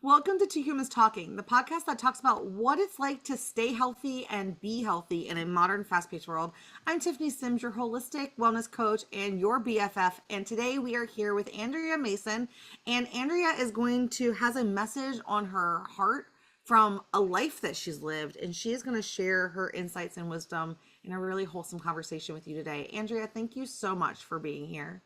Welcome to Two Humans Talking, the podcast that talks about what it's like to stay healthy and be healthy in a modern, fast paced world. I'm Tiffany Simms, your holistic wellness coach and your BFF. And today we are here with Andrea Mason. And Andrea has a message on her heart from a life that she's lived. And she is going to share her insights and wisdom in a really wholesome conversation with you today. Andrea, thank you so much for being here.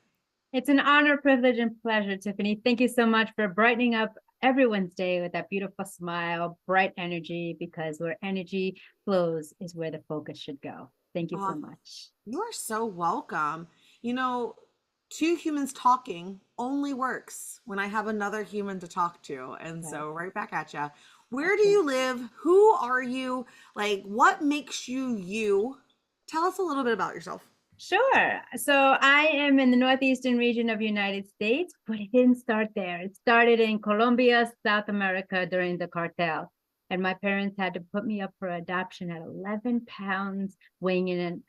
It's an honor, privilege, and pleasure, Tiffany. Thank you so much for brightening up everyone's day with that beautiful smile, bright energy, because where energy flows is where the focus should go. Thank you so Uh, much. you are so welcome. You know, two humans talking only works when I have another human to talk to. And Right. so, right back at you. Where do Excellent. you live? Who are you? Like, what makes you you? Tell us a little bit about yourself. Sure. So I am in the northeastern region of the United States, but it didn't start there. It started in Colombia, South America during the cartel. And my parents had to put me up for adoption at 11 pounds, weighing in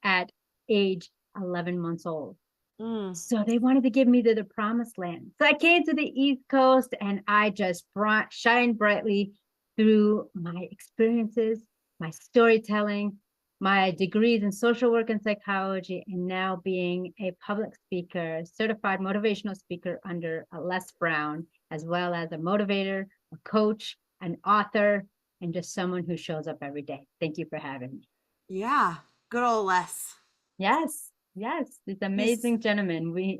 at age 11 months old. Mm. So they wanted to give me to the promised land. So I came to the East Coast and I just shined brightly through my experiences, my storytelling, my degrees in social work and psychology, and now being a public speaker, certified motivational speaker under Les Brown, as well as a motivator, a coach, an author, and just someone who shows up every day. Thank you for having me. Yeah, good old Les. Yes, yes, this His amazing gentleman. We're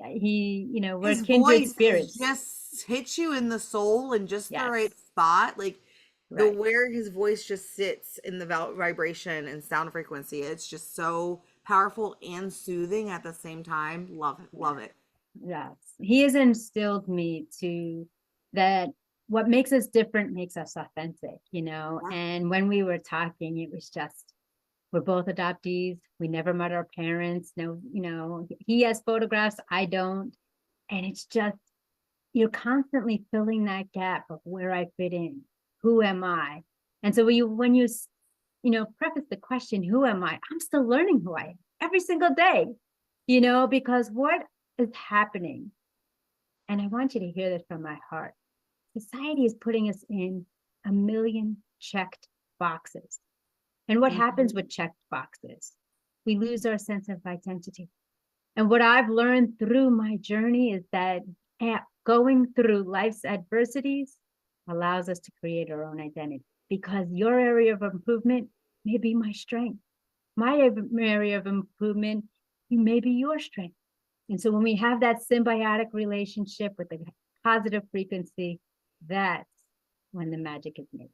his kindred voice is spirits. just hits you in the soul in just the right Yes, spot. Like the right. where his voice just sits in the vibration and sound frequency. It's just so powerful and soothing at the same time. Love it. Yeah, Love it. yes. He has instilled me to that what makes us different makes us authentic, Yeah. And when we were talking, it was just we're both adoptees. We never met our parents. No, he has photographs, I don't. And it's just you're constantly filling that gap of where I fit in. Who am I? And so when you preface the question, who am I? I'm still learning who I am every single day, because what is happening, and I want you to hear this from my heart. Society is putting us in a million checked boxes. And what Mhm. happens with checked boxes? We lose our sense of identity. And what I've learned through my journey is that going through life's adversities allows us to create our own identity because your area of improvement may be my strength. My area of improvement may be your strength. And so when we have that symbiotic relationship with the positive frequency, that's when the magic is made.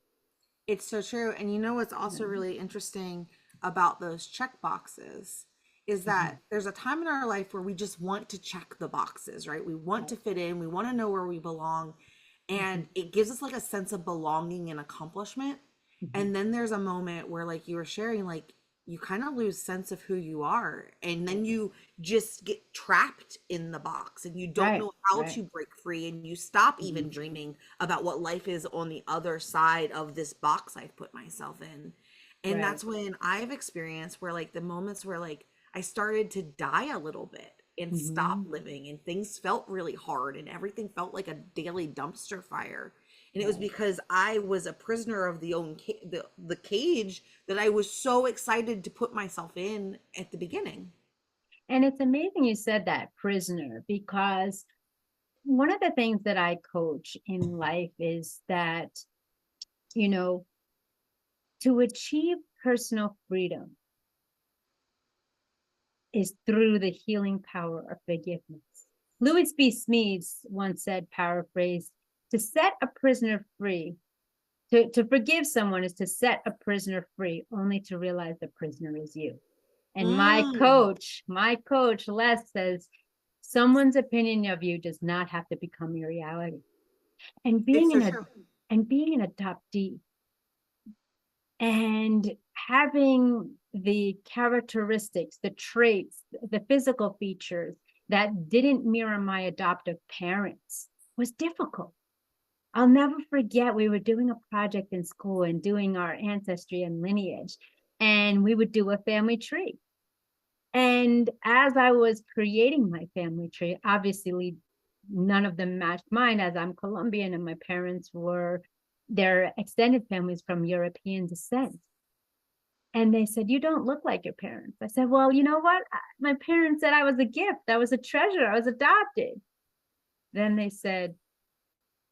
It's so true. And you know what's also Mhm. really interesting about those check boxes is Mhm. that there's a time in our life where we just want to check the boxes, right? We want Right. to fit in, we want to know where we belong, and Mhm. it gives us like a sense of belonging and accomplishment. Mhm. And then there's a moment where like you were sharing like you kind of lose sense of who you are and then Right. you just get trapped in the box and you don't Right. know how Right. to break free and you stop even Mhm. dreaming about what life is on the other side of this box I've put myself in. And Right. that's when I've experienced where like the moments where like I started to die a little bit and stop Mhm. living and things felt really hard and everything felt like a daily dumpster fire, and it was Right. because I was a prisoner of the cage that I was so excited to put myself in at the beginning. And it's amazing you said that, prisoner, because one of the things that I coach in life is that, you know, to achieve personal freedom is through the healing power of forgiveness. Louis B. Smedes once said, paraphrase, to set a prisoner free, to forgive someone is to set a prisoner free, only to realize the prisoner is you. And Mm, my coach, Les, says, someone's opinion of you does not have to become your reality. And it's being so an true. and being an adoptee and having the characteristics, the traits, the physical features that didn't mirror my adoptive parents was difficult. I'll never forget, we were doing a project in school and doing our ancestry and lineage, and we would do a family tree. And as I was creating my family tree, obviously none of them matched mine, as I'm Colombian and my parents were, their extended families from European descent. And they said, you don't look like your parents. I said, well, you know what? My parents said I was a gift. I was a treasure. I was adopted. Then they said,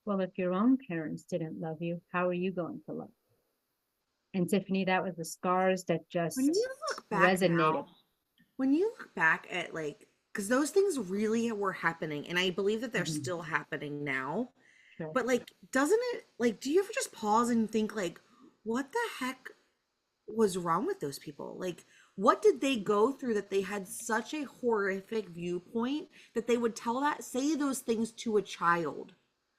well, if your own parents didn't love you, how are you going to love? And Tiffany, that was the scars that When just you look back resonated. now, when you look back at like, because those things really were happening, and I believe that they're Mhm. still happening now. Sure. But like, doesn't it like, do you ever just pause and think like, what the heck was wrong with those people? Like, what did they go through that they had such a horrific viewpoint that they would tell that, say those things to a child?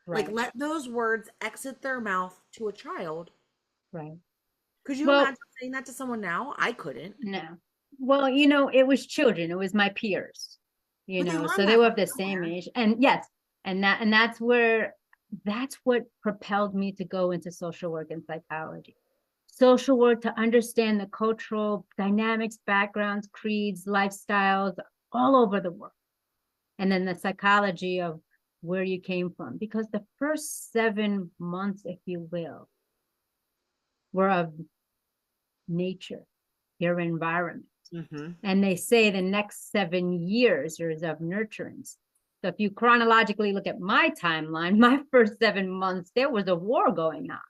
Like, Right. let those words exit their mouth to a child. Right. Could you Well, imagine saying that to someone now? I couldn't. no. Well, it was children. It was my peers, But they learned so they that were from of the same somewhere. age. And yes, that's what propelled me to go into social work and psychology. Social work to understand the cultural dynamics, backgrounds, creeds, lifestyles all over the world. And then the psychology of where you came from. Because the first 7 months, if you will, were of nature, your environment. Mm-hmm. And they say the next 7 years is of nurturance. So if you chronologically look at my timeline, my first 7 months, there was a war going on,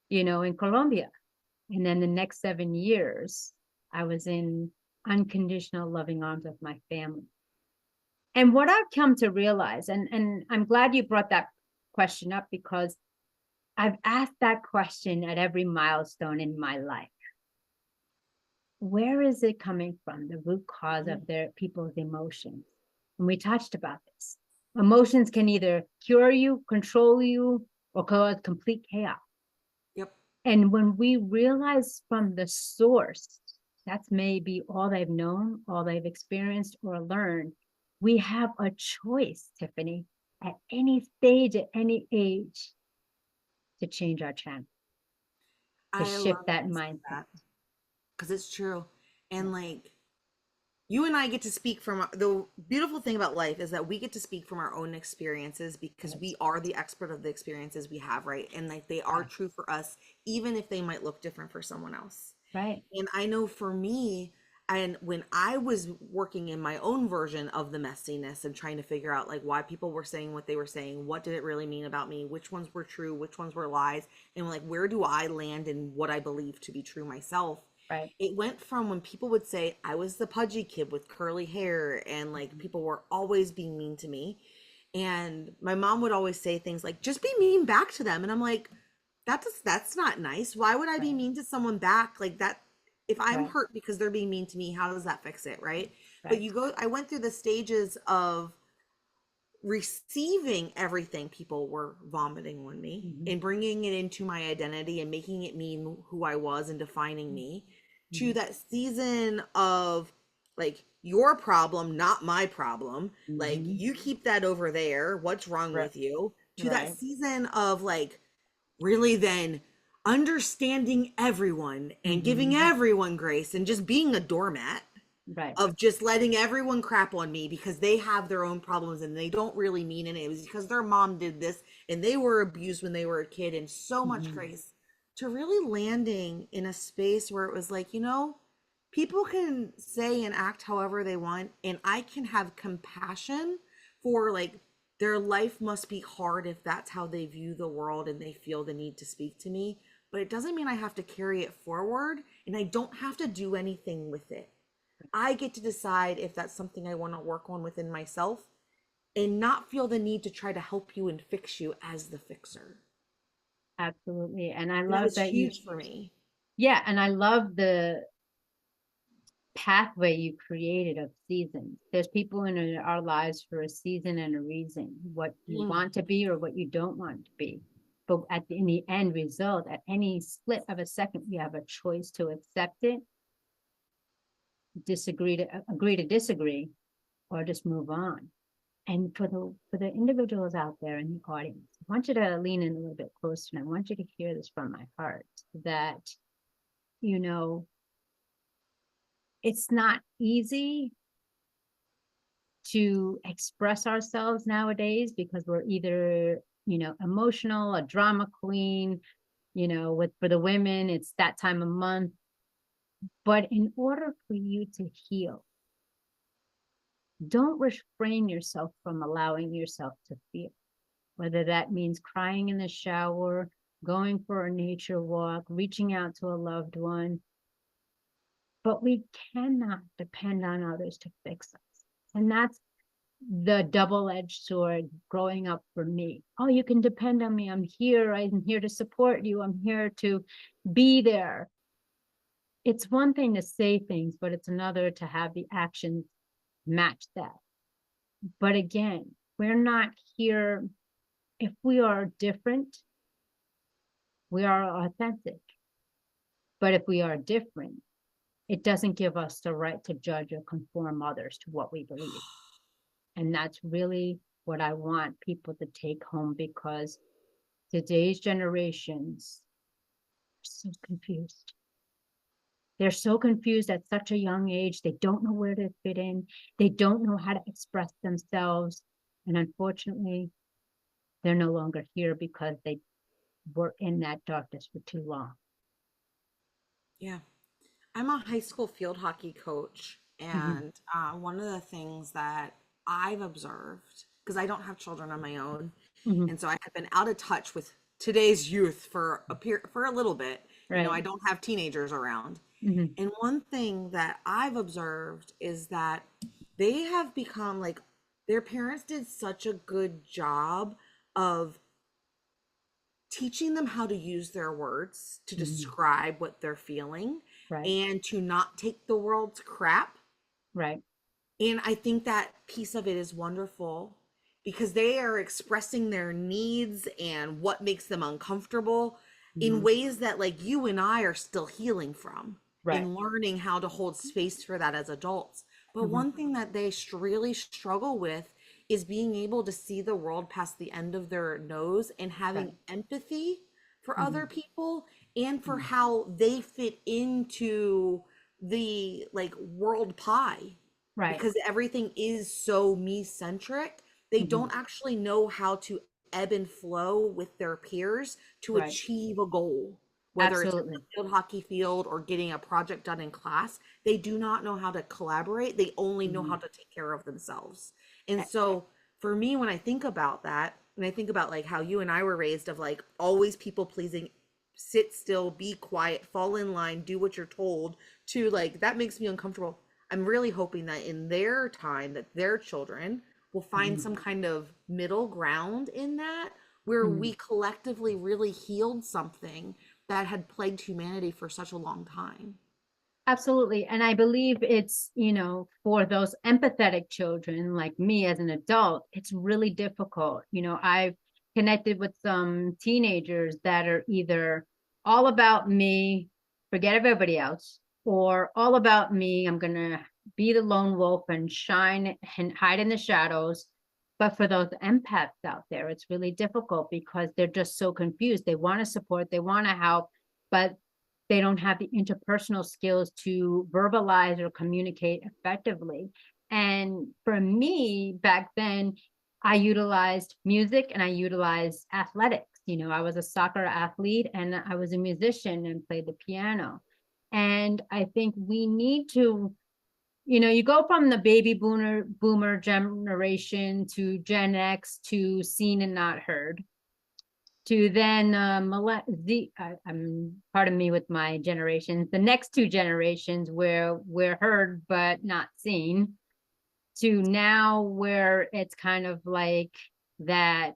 in Colombia. And then the next 7 years, I was in unconditional loving arms of my family. And what I've come to realize, and I'm glad you brought that question up, because I've asked that question at every milestone in my life. Where is it coming from? The root cause of their people's emotions. And we touched about this. Emotions can either cure you, control you, or cause complete chaos. Yep. And when we realize from the source, that's maybe all they've known, all they've experienced or learned, we have a choice, Tiffany, at any stage, at any age, to change our channel, to I love shift that that you said mindset. that because it's true. Yeah. And like, you and I get to speak from the beautiful thing about life is that we get to speak from our own experiences because Right. we are the expert of the experiences we have, right? And like they are Right. true for us, even if they might look different for someone else. Right. And I know for me, and when I was working in my own version of the messiness and trying to figure out like why people were saying what they were saying, what did it really mean about me, which ones were true, which ones were lies, and like where do I land in what I believe to be true myself? Right. It went from when people would say I was the pudgy kid with curly hair and like Mhm. people were always being mean to me. And my mom would always say things like, just be mean back to them. And I'm like, that's not nice. Why would I be Right. mean to someone back like that? If I'm Right. hurt because they're being mean to me, how does that fix it, right? But Right. I went through the stages of receiving everything people were vomiting on me Mhm. and bringing it into my identity and making it mean who I was and defining me, to Mhm. that season of like your problem, not my problem. Like Mhm. you keep that over there. What's wrong Right. with you? To that Right. season of like really then understanding everyone and giving Mhm. everyone grace and just being a doormat Right. of just letting everyone crap on me because they have their own problems and they don't really mean it. It was because their mom did this and they were abused when they were a kid, and so much Mhm. grace to really landing in a space where it was like, people can say and act however they want, and I can have compassion for like their life must be hard if that's how they view the world and they feel the need to speak to me. But it doesn't mean I have to carry it forward and I don't have to do anything with it. I get to decide if that's something I want to work on within myself and not feel the need to try to help you and fix you as the fixer. Absolutely. And I And that love was that you, huge for me. yeah, and I love the pathway you created of seasons. There's people in our lives for a season and a reason, what you Mm, want to be or what you don't want to be. But in the end result, at any split of a second, you have a choice to accept it, agree to disagree, or just move on. And for the individuals out there in the audience, I want you to lean in a little bit closer, and I want you to hear this from my heart, that, you know, it's not easy to express ourselves nowadays because we're either, emotional, a drama queen, for the women, it's that time of month. But in order for you to heal, don't refrain yourself from allowing yourself to feel, whether that means crying in the shower, going for a nature walk, reaching out to a loved one. But we cannot depend on others to fix us. And that's the double-edged sword growing up for me. Oh, you can depend on me. I'm here. I'm here to support you. I'm here to be there. It's one thing to say things, but it's another to have the actions match that. But again, we're not here. If we are different, we are authentic. But if we are different, it doesn't give us the right to judge or conform others to what we believe. And that's really what I want people to take home, because today's generations are so confused. They're so confused at such a young age. They don't know where to fit in. They don't know how to express themselves. And unfortunately, they're no longer here because they were in that darkness for too long. Yeah. I'm a high school field hockey coach, Mm-hmm. and one of the things that I've observed, because I don't have children on my own, Mm-hmm. and so I have been out of touch with today's youth for a little bit. Right. I don't have teenagers around. Mm-hmm. And one thing that I've observed is that they have become like their parents did such a good job of teaching them how to use their words to Mm-hmm. describe what they're feeling Right. and to not take the world's crap. Right. And I think that piece of it is wonderful because they are expressing their needs and what makes them uncomfortable in Mm-hmm. ways that like you and I are still healing from Right. and learning how to hold space for that as adults. But Mm-hmm. one thing that they really struggle with is being able to see the world past the end of their nose and Right. having empathy for Mm-hmm. other people and for Mm-hmm. how they fit into the like world pie, Right. because everything is so me centric. They Mm-hmm. don't actually know how to ebb and flow with their peers to Right. achieve a goal, whether it's in the Absolutely. field hockey field or getting a project done in class. They do not know how to collaborate. They only know Mm-hmm. how to take care of themselves. And so for me, when I think about that, and I think about like how you and I were raised of like always people pleasing, sit still, be quiet, fall in line, do what you're told, to like that makes me uncomfortable. I'm really hoping that in their time that their children will find Mm-hmm. some kind of middle ground in that where Mm-hmm. we collectively really healed something that had plagued humanity for such a long time. Absolutely. And I believe it's, for those empathetic children like me as an adult, it's really difficult. I've connected with some teenagers that are either all about me, forget everybody else, or all about me, I'm going to be the lone wolf and shine and hide in the shadows. But for those empaths out there, it's really difficult because they're just so confused. They want to support, they want to help, but they don't have the interpersonal skills to verbalize or communicate effectively. And for me, back then, I utilized music and I utilized athletics. I was a soccer athlete and I was a musician and played the piano. And I think we need to, you go from the baby boomer generation to Gen X to seen and not heard to then pardon me with my generations, the next two generations where we're heard but not seen, to now where it's kind of like that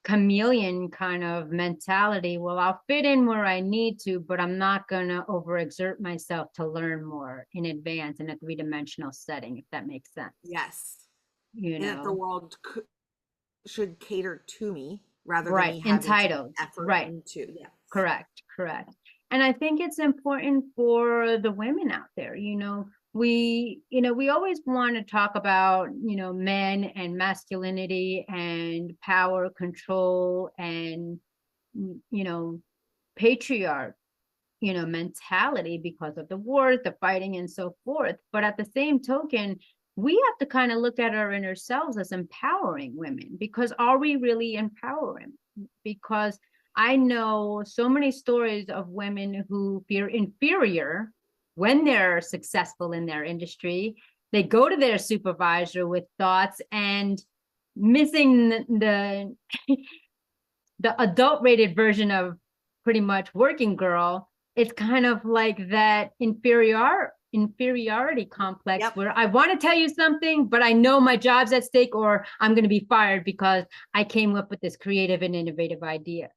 chameleon kind of mentality. Well, I'll fit in where I need to, but I'm not going to overexert myself to learn more in advance in a three-dimensional setting, if that makes sense. Yes. You And that the know, world should cater to me rather than right. me having to put Entitled. effort Right. into. Yes. Correct, correct. And I think it's important for the women out there, we always want to talk about, men and masculinity and power, control, and, you know, patriarch. mentality because of the wars, the fighting, and so forth. But at the same token, we have to kind of look at our inner selves as empowering women, because are we really empowering? Because I know so many stories of women who feel inferior when they're successful in their industry. They go to their supervisor with thoughts and missing the adult rated version of pretty much working girl. It's kind of like that inferiority complex Yep. where I want to tell you something, but I know my job's at stake, or I'm going to be fired because I came up with this creative and innovative idea.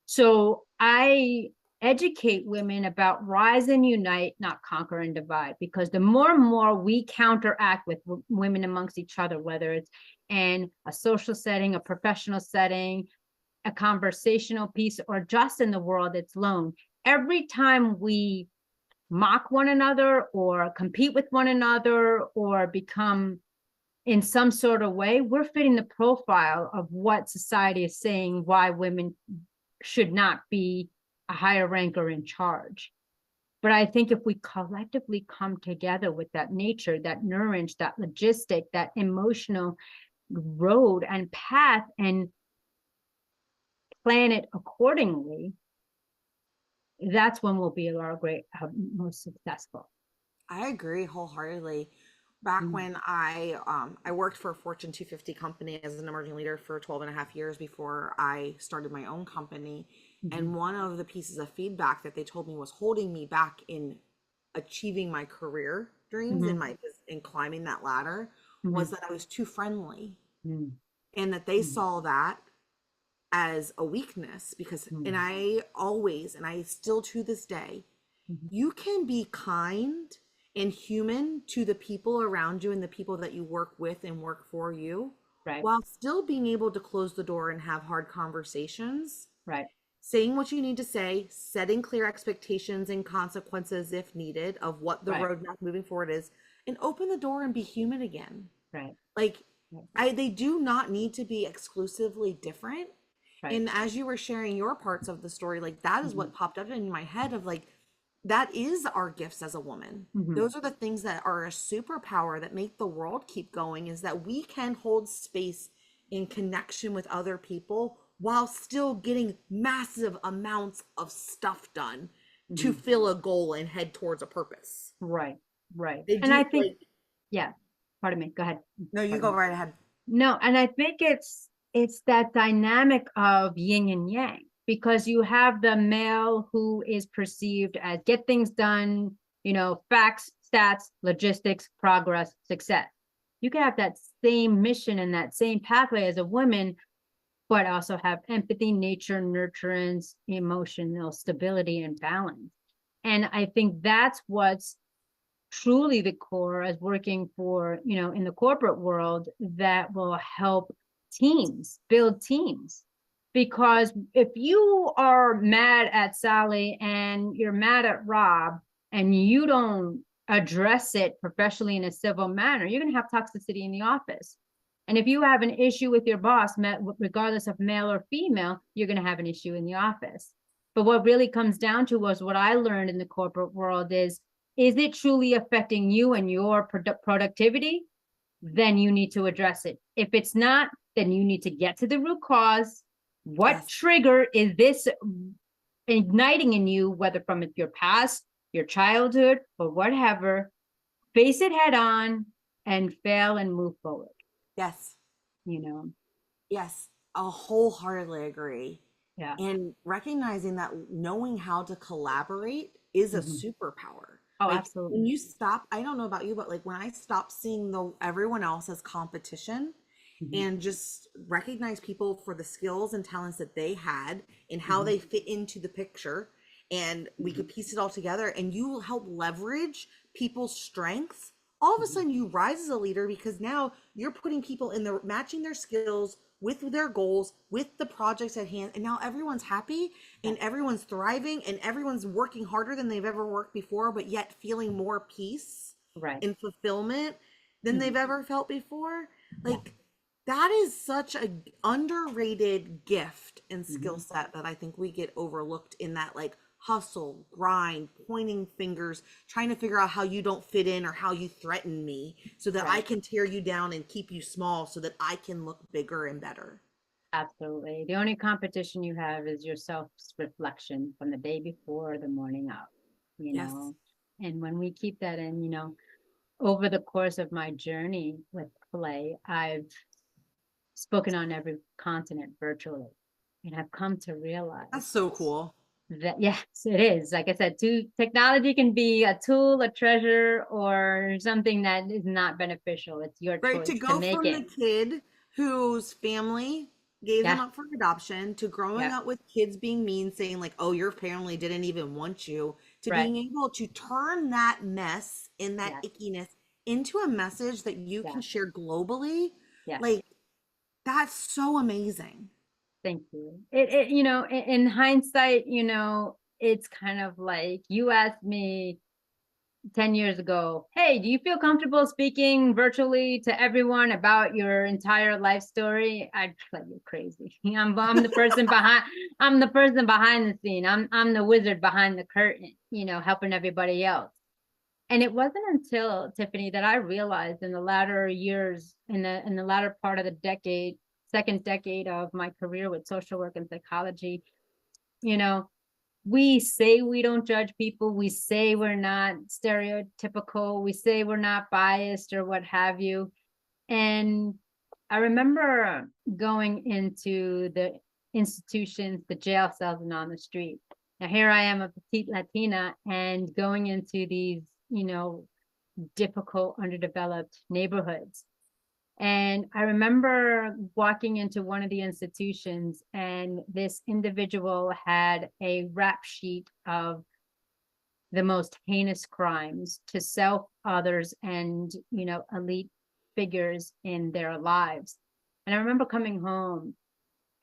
So I educate women about rise and unite, not conquer and divide, because the more and more we counteract with women amongst each other, whether it's in a social setting, a professional setting, a conversational piece, or just in the world it's lone, every time we mock one another or compete with one another or become in some sort of way, we're fitting the profile of what society is saying why women should not be a higher rank or in charge. But I think if we collectively come together with that nature, that nourish, that logistic, that emotional road and path, and plan it accordingly, that's when we'll be our most successful. I agree wholeheartedly. Back Mm-hmm. when I worked for a Fortune 250 company as an emerging leader for 12 and a half years before I started my own company. Mm-hmm. And one of the pieces of feedback that they told me was holding me back in achieving my career dreams Mm-hmm. and my in climbing that ladder was that I was too friendly, and that they saw that as a weakness. Because and Mm-hmm. I always, and I still to this day, Mm-hmm. you can be kind and human to the people around you and the people that you work with and work for you, Right, while still being able to close the door and have hard conversations, right, saying what you need to say, setting clear expectations and consequences if needed of what the right, roadmap moving forward is, and open the door and be human again. right, Like, right, they do not need to be exclusively different. right. And as you were sharing your parts of the story, like that is Mm-hmm. what popped up in my head of like, that is our gifts as a woman. Mm-hmm. Those are the things that are a superpower that make the world keep going, is that we can hold space in connection with other people while still getting massive amounts of stuff done to Mm-hmm. fill a goal and head towards a purpose. Right, right. They And do I think, like, yeah, pardon me, go ahead. no, you Pardon go me. right ahead. No, and I think it's that dynamic of yin and yang, because you have the male who is perceived as get things done, facts, stats, logistics, progress, success. You can have that same mission and that same pathway as a woman, but also have empathy, nature, nurturance, emotional stability, and balance. And I think that's what's truly the core as working for, in the corporate world, that will help teams build teams. Because if you are mad at Sally and you're mad at Rob and you don't address it professionally in a civil manner, you're going to have toxicity in the office. And if you have an issue with your boss, regardless of male or female, you're going to have an issue in the office. But what really comes down to was what I learned in the corporate world is it truly affecting you and your productivity? Then you need to address it. If it's not, then you need to get to the root cause. What Yes. trigger is this igniting in you, whether from your past, your childhood, or whatever? Face it head on and fail and move forward. Yes. You know, Yes. I'll wholeheartedly agree. yeah. And recognizing that knowing how to collaborate is a Mm-hmm. superpower. Oh, Like when absolutely. you stop, I don't know about you, but like when I stop seeing the everyone else as competition Mm-hmm. and just recognize people for the skills and talents that they had and how Mm-hmm. they fit into the picture, and we Mm-hmm. could piece it all together, and you will help leverage people's strengths, all of a Mm-hmm. sudden you rise as a leader because now you're putting people in the matching their skills with their goals, with the projects at hand, and now everyone's happy Yeah. and everyone's thriving and everyone's working harder than they've ever worked before, but yet feeling more peace Right. and fulfillment than Mm-hmm. they've ever felt before. Yeah. Like, that is such a underrated gift and skill Mm-hmm. set that I think we get overlooked in that like hustle, grind, pointing fingers, trying to figure out how you don't fit in or how you threaten me so that I Right. can tear you down and keep you small so that I can look bigger and better. Absolutely. The only competition you have is your self-reflection from the day before the morning up, you Yes. know. And when we keep that in, over the course of my journey with play, I've spoken on every continent virtually. And I've come to That's realize so cool. that, yes, it is. Like I said, technology can be a tool, a treasure, or something that is not beneficial. It's your Right, to choice to go make from it. the kid whose family gave them Yeah, up for adoption to growing yeah, up with kids being mean, saying like, oh, your family didn't even want you, to right. being able to turn that mess and that Yes, ickiness into a message that you can yes, share globally. yes. Like, that's so amazing. Thank you. In hindsight, it's kind of like you asked me 10 years ago, hey, do you feel comfortable speaking virtually to everyone about your entire life story? I'd be like, you're crazy. I'm the person behind, I'm the person behind the scene. I'm the wizard behind the curtain, helping everybody else. And it wasn't until, Tiffany, that I realized in the latter years, in the latter part of the decade, second decade of my career with social work and psychology, you know, we say we don't judge people. We say we're not stereotypical. We say we're not biased or what have you. And I remember going into the institutions, the jail cells, and on the street. Now, here I am, a petite Latina, and going into these, difficult, underdeveloped neighborhoods. And I remember walking into one of the institutions, and this individual had a rap sheet of the most heinous crimes to self, others, and, elite figures in their lives. And I remember coming home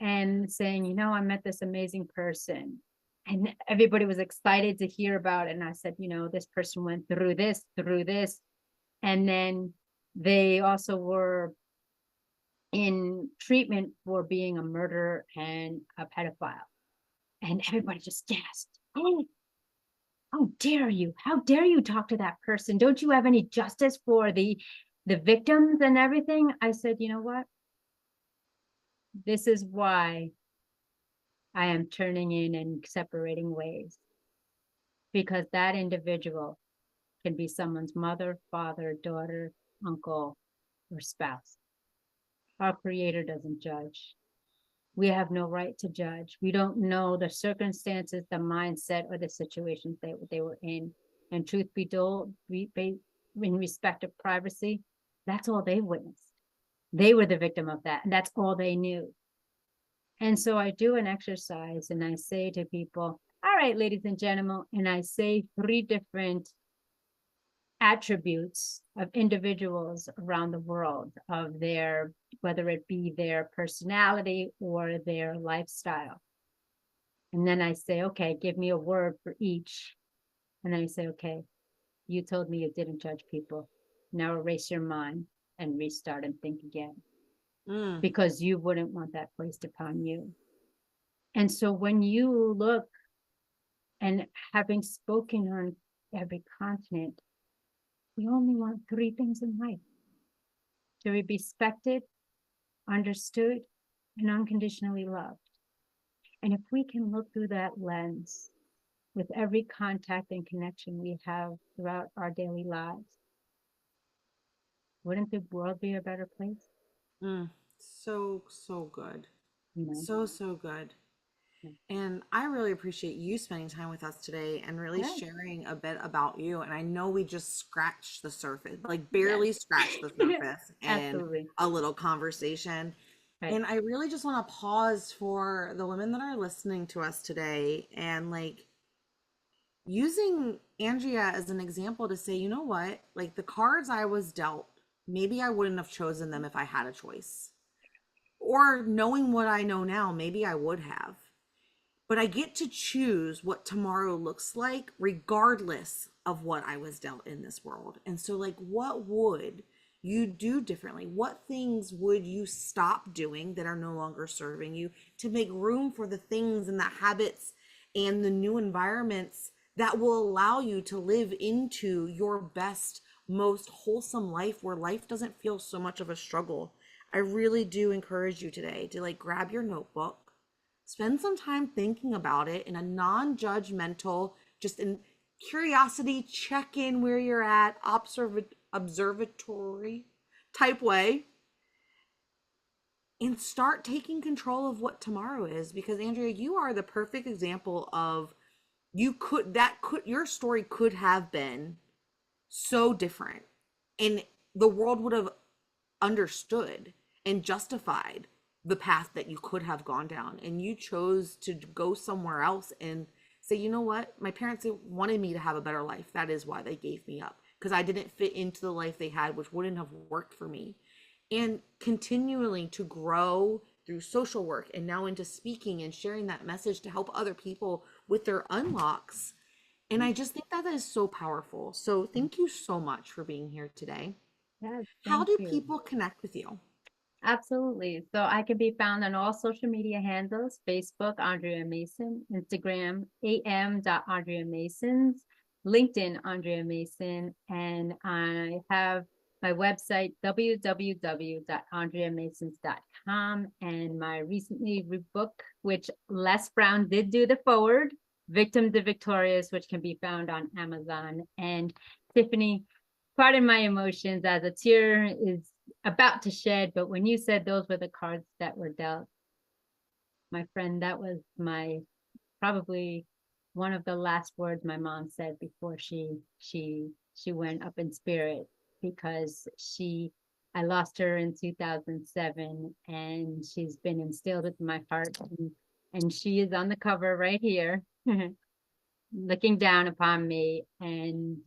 and saying, I met this amazing person. And everybody was excited to hear about it. And I said, this person went through this, through this. And then they also were in treatment for being a murderer and a pedophile. And everybody just gasped. Oh, how dare you? How dare you talk to that person? Don't you have any justice for the victims and everything? I said, you know what? This is why I am turning in and separating ways. Because that individual can be someone's mother, father, daughter, uncle, or spouse. Our creator doesn't judge. We have no right to judge. We don't know the circumstances, the mindset, or the situations they were in. And truth be told, in respect of privacy, that's all they witnessed. They were the victim of that, and that's all they knew. And so I do an exercise and I say to people, all right, ladies and gentlemen, and I say three different attributes of individuals around the world, of their, whether it be their personality or their lifestyle. And then I say, okay, give me a word for each. And then I say, okay, you told me you didn't judge people. Now erase your mind and restart and think again, Mm. because you wouldn't want that placed upon you. And so when you look, and having spoken on every continent, we only want three things in life: to be respected, understood, and unconditionally loved. And if we can look through that lens with every contact and connection we have throughout our daily lives, wouldn't the world be a better place? Mm. So, so good. You know? So, so good. And I really appreciate you spending time with us today and really Right. sharing a bit about you. And I know we just scratched the surface, like Yes. barely scratched the surface in Absolutely. a little conversation. Right. And I really just want to pause for the women that are listening to us today and like using Andrea as an example to say, you know what, like the cards I was dealt, maybe I wouldn't have chosen them if I had a choice. Or knowing what I know now, maybe I would have, but I get to choose what tomorrow looks like, regardless of what I was dealt in this world. And so, like, what would you do differently? What things would you stop doing that are no longer serving you to make room for the things and the habits and the new environments that will allow you to live into your best, most wholesome life where life doesn't feel so much of a struggle. I really do encourage you today to like grab your notebook, spend some time thinking about it in a non-judgmental, just in curiosity, check in where you're at, observatory type way, and start taking control of what tomorrow is. Because Andrea, you are the perfect example of your story could have been so different, and the world would have understood and justified the path that you could have gone down, and you chose to go somewhere else and say, you know what, my parents wanted me to have a better life, that is why they gave me up, because I didn't fit into the life they had, which wouldn't have worked for me. And continually to grow through social work and now into speaking and sharing that message to help other people with their unlocks. And I just think that is so powerful. So thank you so much for being here today. Yes, How thank do you. people connect with you? Absolutely. So I can be found on all social media handles: Facebook, Andrea Mason; Instagram, am.andrea masons; LinkedIn, Andrea Mason; and I have my website, www.andreamasons.com, and my recently book, which Les Brown did do the forward, Victim to Victorious, which can be found on Amazon. And Tiffany, pardon my emotions as a tear is about to shed, but when you said those were the cards that were dealt, my friend, that was my probably one of the last words my mom said before she went up in spirit, because I lost her in 2007, and she's been instilled with my heart, and she is on the cover right here looking down upon me. And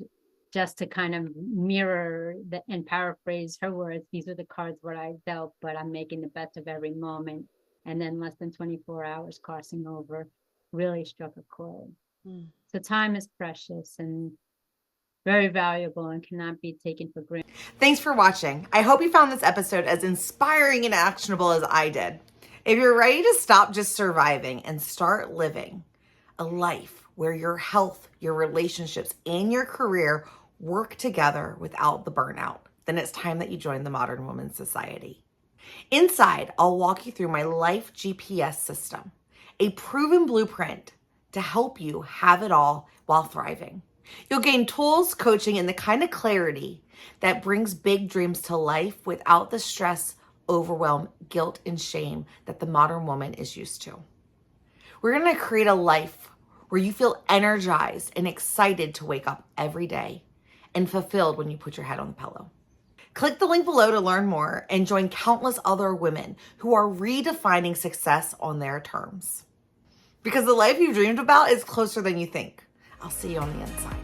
just to kind of mirror and paraphrase her words, these are the cards what I dealt, but I'm making the best of every moment. And then less than 24 hours crossing over really struck a chord. Mm. So time is precious and very valuable and cannot be taken for granted. Thanks for watching. I hope you found this episode as inspiring and actionable as I did. If you're ready to stop just surviving and start living a life where your health, your relationships, and your career work together without the burnout, then it's time that you join the Modern Women's Society. Inside, I'll walk you through my life GPS system, a proven blueprint to help you have it all while thriving. You'll gain tools, coaching, and the kind of clarity that brings big dreams to life without the stress, overwhelm, guilt, and shame that the modern woman is used to. We're going to create a life where you feel energized and excited to wake up every day and fulfilled when you put your head on the pillow. Click the link below to learn more and join countless other women who are redefining success on their terms. Because the life you've dreamed about is closer than you think. I'll see you on the inside.